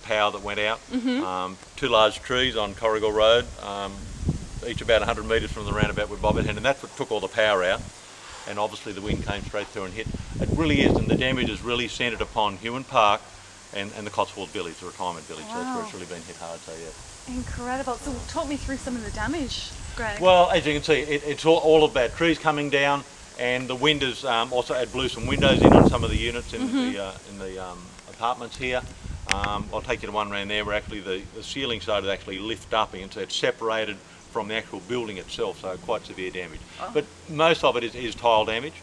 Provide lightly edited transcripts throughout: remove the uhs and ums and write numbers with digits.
power that went out. Two large trees on Corrigal Road, each about 100 metres from the roundabout with Bobbethead, and that's what took all the power out. And obviously the wind came straight through and hit. It really is, and the damage is really centred upon Huon Park and the Cotswold Village, the retirement village. Wow. So that's where it's really been hit hard, so yeah. Incredible. So talk me through some of the damage, Greg. Well, as you can see, it's all of that. Trees coming down, and the wind has also had blew some windows in on some of the units in the apartments here. I'll take you to one round there where actually the ceiling started to actually lift up, and so it's separated from the actual building itself, so quite severe damage. Oh. But most of it is tile damage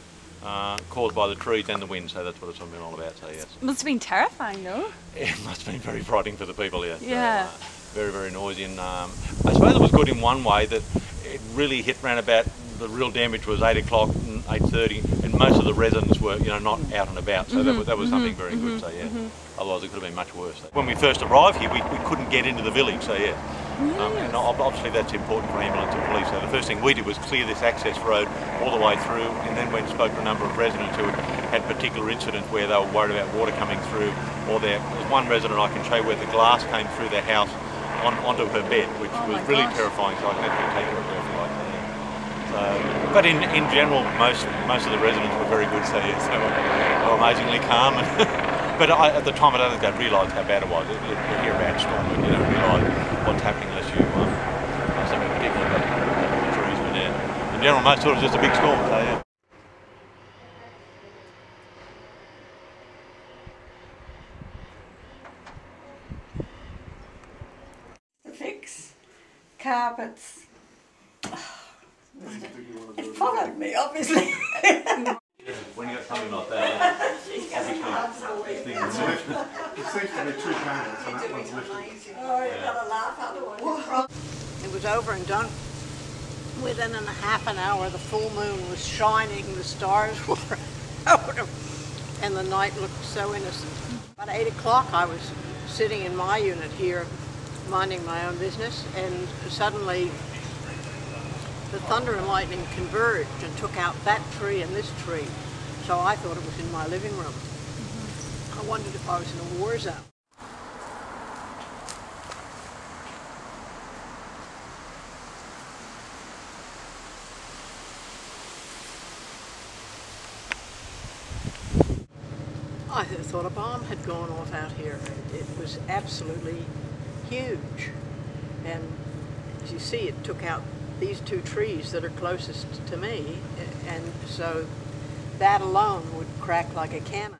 caused by the trees and the wind, so that's what it's been all about, so yes. Must have been terrifying, though. It must have been very frightening for the people, yeah. Yeah. So, very, very noisy, and I suppose it was good in one way that it really hit round about, the real damage was 8 o'clock and 8:30, and most of the residents were, not out and about, so that was something very good, so yeah. Otherwise it could have been much worse. When we first arrived here, we couldn't get into the village, so yeah. And obviously that's important for ambulance and police. So the first thing we did was clear this access road all the way through, and then went and spoke to a number of residents who had particular incidents where they were worried about water coming through, or there's one resident I can show you where the glass came through their house onto her bed, which was really terrifying, so I can actually take her if you like that. So, but in general, most of the residents were very good, so yes, they were amazingly calm. But at the time, I don't think they'd realise how bad it was. You hear about a storm, but you don't realise what's happening unless you know something particular about the trees. But yeah, in general, most of it was just a big storm, so yeah. To fix carpets. It followed me, obviously. When you got something like that, obviously It seems to be two panels and that one's lifted. Oh, you've got to laugh otherwise. It was over and done. Within a half an hour, the full moon was shining, the stars were out, and the night looked so innocent. About 8 o'clock, I was sitting in my unit here, minding my own business, and suddenly the thunder and lightning converged and took out that tree and this tree. So I thought it was in my living room. I wondered if I was in a war zone. I thought a bomb had gone off out here. It was absolutely huge. And as you see, it took out these two trees that are closest to me, and so that alone would crack like a cannon.